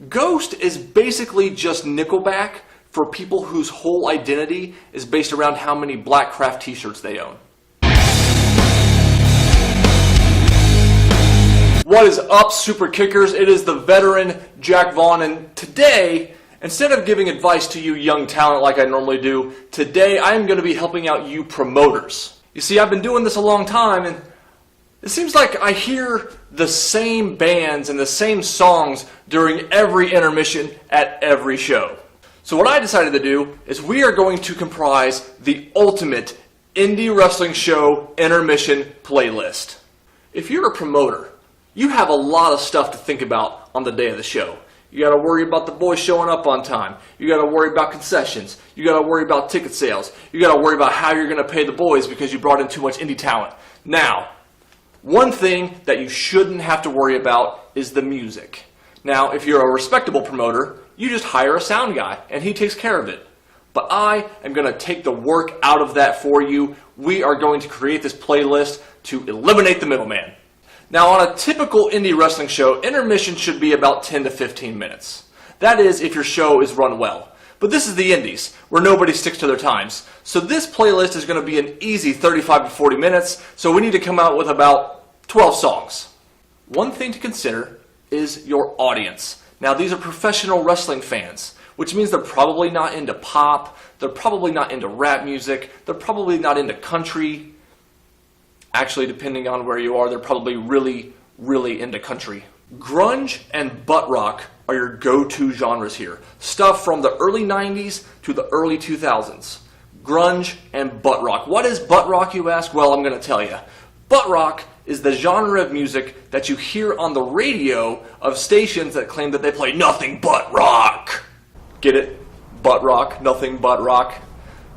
Ghost is basically just Nickelback for people whose whole identity is based around how many Black Craft t-shirts they own. What is up, Super Kickers? It is the veteran Jack Vaughn, and today, instead of giving advice to you young talent like I normally do, today I am going to be helping out you promoters. You see, I've been doing this a long time, and it seems like I hear the same bands and the same songs during every intermission at every show. So what I decided to do is we are going to comprise the ultimate indie wrestling show intermission playlist. If you're a promoter, you have a lot of stuff to think about on the day of the show. You got to worry about the boys showing up on time. You got to worry about concessions. You got to worry about ticket sales. You got to worry about how you're going to pay the boys because you brought in too much indie talent. Now, one thing that you shouldn't have to worry about is the music. Now, if you're a respectable promoter, you just hire a sound guy and he takes care of it. But I am going to take the work out of that for you. We are going to create this playlist to eliminate the middleman. Now, on a typical indie wrestling show, intermission should be about 10 to 15 minutes. That is, if your show is run well. But this is the indies, where nobody sticks to their times. So this playlist is going to be an easy 35 to 40 minutes, so we need to come out with about 12 songs. One thing to consider is your audience. Now, these are professional wrestling fans, which means they're probably not into pop, they're probably not into rap music, they're probably not into country. Actually, depending on where you are, they're probably really, really into country. Grunge and butt rock are your go-to genres here. Stuff from the early 90s to the early 2000s. Grunge and butt rock. What is butt rock, you ask? Well, I'm going to tell you. Butt rock is the genre of music that you hear on the radio of stations that claim that they play nothing but rock. Get it? Butt rock, nothing but rock.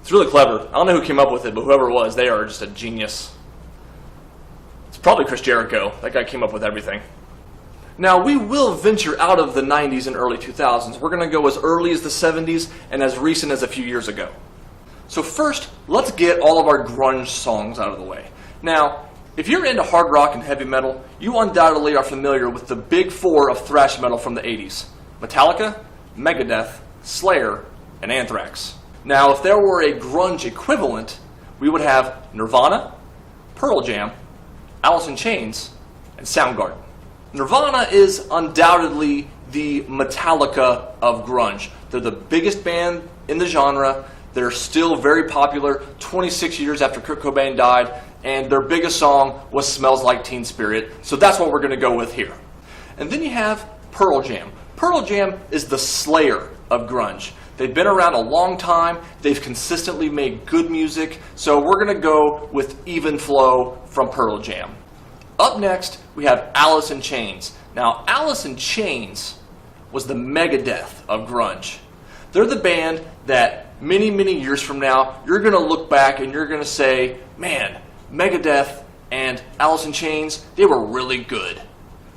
It's really clever. I don't know who came up with it, but whoever it was, they are just a genius. Probably Chris Jericho. That guy came up with everything. Now, we will venture out of the 90s and early 2000s. We're going to go as early as the 70s and as recent as a few years ago. So first, let's get all of our grunge songs out of the way. Now, if you're into hard rock and heavy metal, you undoubtedly are familiar with the big four of thrash metal from the 80s. Metallica, Megadeth, Slayer, and Anthrax. Now, if there were a grunge equivalent, we would have Nirvana, Pearl Jam, Allison Chains, and Soundgarden. Nirvana is undoubtedly the Metallica of grunge. They're the biggest band in the genre. They're still very popular 26 years after Kurt Cobain died, and their biggest song was Smells Like Teen Spirit, so that's what we're going to go with here. And then you have Pearl Jam. Pearl Jam is the Slayer of grunge. They've been around a long time, they've consistently made good music, so we're going to go with Even Flow from Pearl Jam. Up next, we have Allison Chains. Now, Allison Chains was the Megadeth of grunge. They're the band that many, many years from now, you're going to look back and you're going to say, man, Megadeth and Allison Chains, they were really good.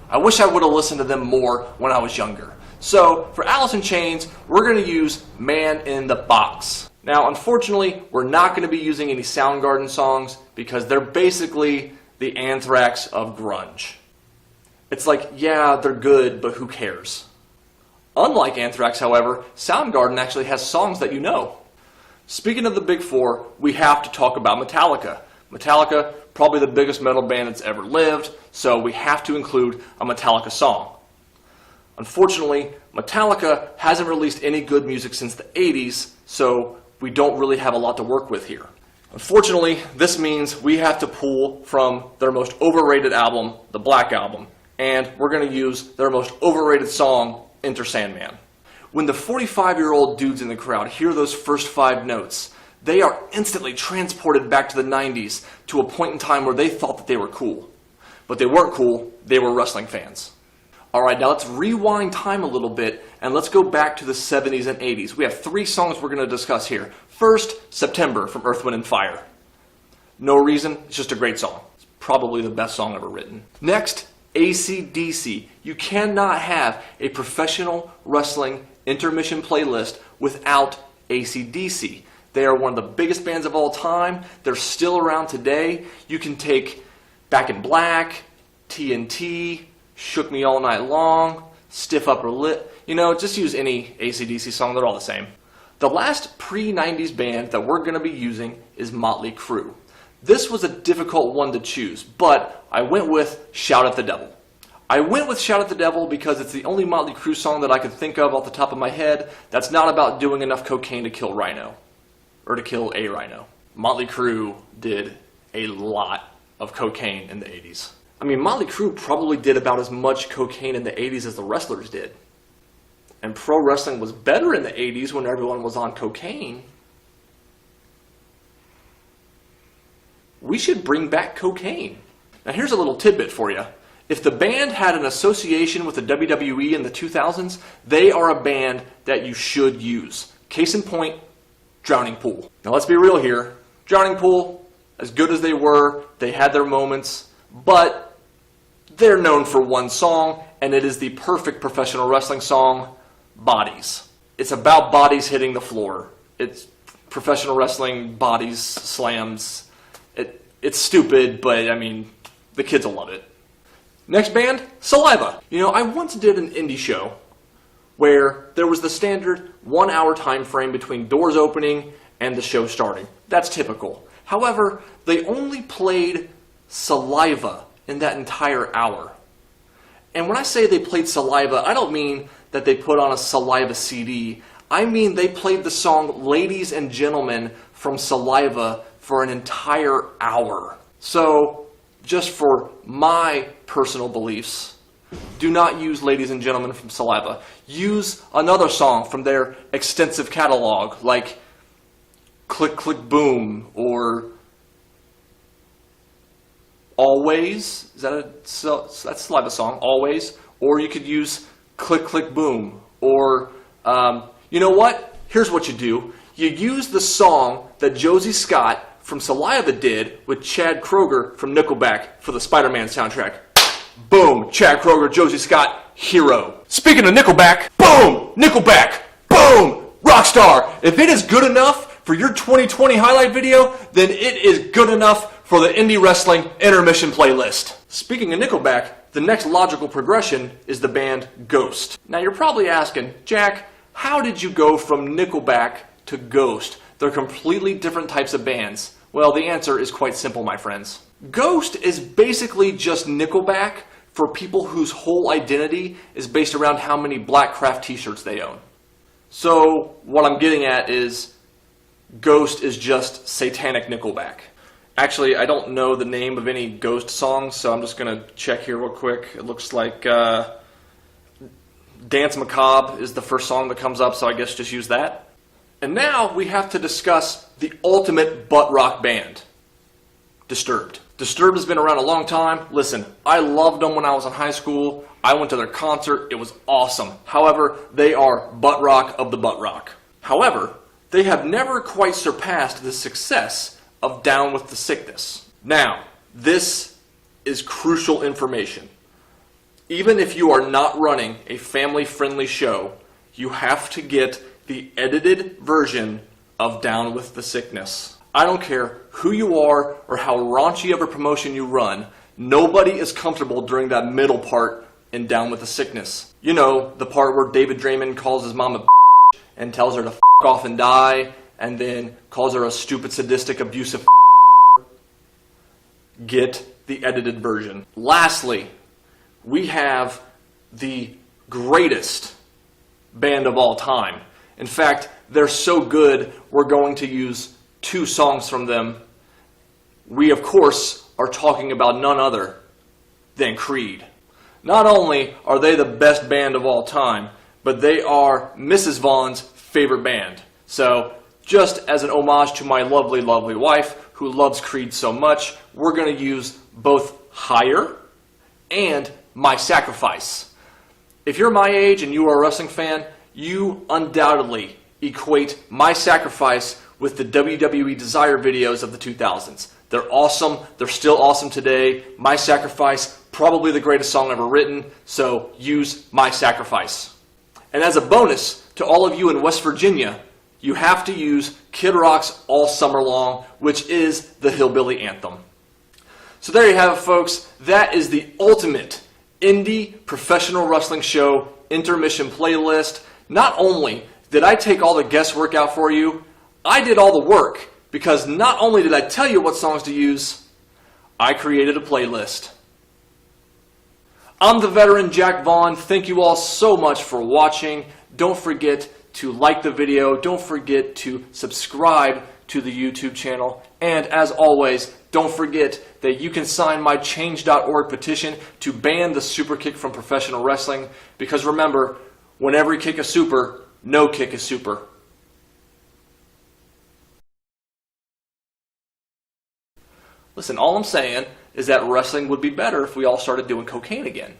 I wish I would have listened to them more when I was younger. So, for Allison Chains, we're going to use Man in the Box. Now, unfortunately, we're not going to be using any Soundgarden songs because they're basically the Anthrax of grunge. It's like, yeah, they're good, but who cares? Unlike Anthrax, however, Soundgarden actually has songs that you know. Speaking of the big four, we have to talk about Metallica. Metallica, probably the biggest metal band that's ever lived, so we have to include a Metallica song. Unfortunately, Metallica hasn't released any good music since the 80s, so we don't really have a lot to work with here. Unfortunately, this means we have to pull from their most overrated album, the Black Album, and we're going to use their most overrated song, Enter Sandman. When the 45-year-old dudes in the crowd hear those first 5 notes, they are instantly transported back to the 90s to a point in time where they thought that they were cool. But they weren't cool, they were wrestling fans. Alright, now let's rewind time a little bit and let's go back to the 70s and 80s. We have 3 songs we're going to discuss here. First, September from Earth, Wind & Fire. No reason, it's just a great song. It's probably the best song ever written. Next, Acdc. You cannot have a professional wrestling intermission playlist without Acdc. They are one of the biggest bands of all time. They're still around today. You can take Back in Black, TNT, Shook Me All Night Long, Stiff Upper Lip. you know, just use any Acdc song, they're all the same. The last pre-90s band that we're going to be using is Motley Crue. This was a difficult one to choose, but I went with Shout at the Devil. I went with Shout at the Devil because it's the only Motley Crue song that I could think of off the top of my head that's not about doing enough cocaine to kill Rhino, or to kill a rhino. Motley Crue did a lot of cocaine in the 80s. I mean, Motley Crue probably did about as much cocaine in the 80s as the wrestlers did. And pro wrestling was better in the 80s when everyone was on cocaine. We should bring back cocaine. Now here's a little tidbit for you. If the band had an association with the WWE in the 2000s, they are a band that you should use. Case in point, Drowning Pool. Now let's be real here. Drowning Pool, as good as they were, they had their moments, but they're known for one song, and it is the perfect professional wrestling song, Bodies. It's about bodies hitting the floor. It's professional wrestling, bodies, slams. It's stupid, but I mean, the kids will love it. Next band, Saliva. You know, I once did an indie show where there was the standard 1 hour time frame between doors opening and the show starting. That's typical. However, they only played Saliva in that entire hour. And when I say they played Saliva, I don't mean that they put on a Saliva CD. I mean they played the song Ladies and Gentlemen from Saliva for an entire hour. So, just for my personal beliefs, do not use Ladies and Gentlemen from Saliva. Use another song from their extensive catalog, like Click Click Boom, or Always. Is that that's a Saliva song, Always. Or you could use Click Click Boom. Or, you know what? Here's what you do. You use the song that Josie Scott from Saliva did with Chad Kroeger from Nickelback for the Spider-Man soundtrack. Boom! Chad Kroeger, Josie Scott, hero. Speaking of Nickelback, boom! Nickelback, boom! Rockstar! If it is good enough for your 2020 highlight video, then it is good enough for the Indie Wrestling Intermission playlist. Speaking of Nickelback, the next logical progression is the band Ghost. Now you're probably asking, Jack, how did you go from Nickelback to Ghost? They're completely different types of bands. Well, the answer is quite simple, my friends. Ghost is basically just Nickelback for people whose whole identity is based around how many Black Craft t-shirts they own. So, what I'm getting at is, Ghost is just satanic Nickelback. Actually, I don't know the name of any Ghost songs, so I'm just going to check here real quick. It looks like Dance Macabre is the first song that comes up, so I guess just use that. And now we have to discuss the ultimate butt rock band, Disturbed. Disturbed has been around a long time. Listen, I loved them when I was in high school. I went to their concert. It was awesome. However, they are butt rock of the butt rock. However, they have never quite surpassed the success of Down with the Sickness. Now, this is crucial information. Even if you are not running a family-friendly show, you have to get the edited version of Down with the Sickness. I don't care who you are or how raunchy of a promotion you run, nobody is comfortable during that middle part in Down with the Sickness. You know, the part where David Draymond calls his mom a and tells her to off and die, and then calls her a stupid, sadistic, abusive. Get the edited version. Lastly, we have the greatest band of all time. In fact, they're so good, we're going to use 2 songs from them. We, of course, are talking about none other than Creed. Not only are they the best band of all time, but they are Mrs. Vaughn's favorite band. So, just as an homage to my lovely, lovely wife, who loves Creed so much, we're going to use both Higher and My Sacrifice. If you're my age and you are a wrestling fan, you undoubtedly equate My Sacrifice with the WWE Desire videos of the 2000s. They're awesome. They're still awesome today. My Sacrifice, probably the greatest song ever written, so use My Sacrifice. And as a bonus to all of you in West Virginia, you have to use Kid Rock's All Summer Long, which is the Hillbilly Anthem. So there you have it, folks. That is the ultimate indie professional wrestling show Intermission playlist. Not only did I take all the guesswork out for you, I did all the work, because not only did I tell you what songs to use, I created a playlist. I'm the veteran Jack Vaughn. Thank you all so much for watching. Don't forget to like the video. Don't forget to subscribe to the YouTube channel. And as always, don't forget that you can sign my change.org petition to ban the super kick from professional wrestling. Because remember, when every kick is super, no kick is super. Listen, all I'm saying is that wrestling would be better if we all started doing cocaine again.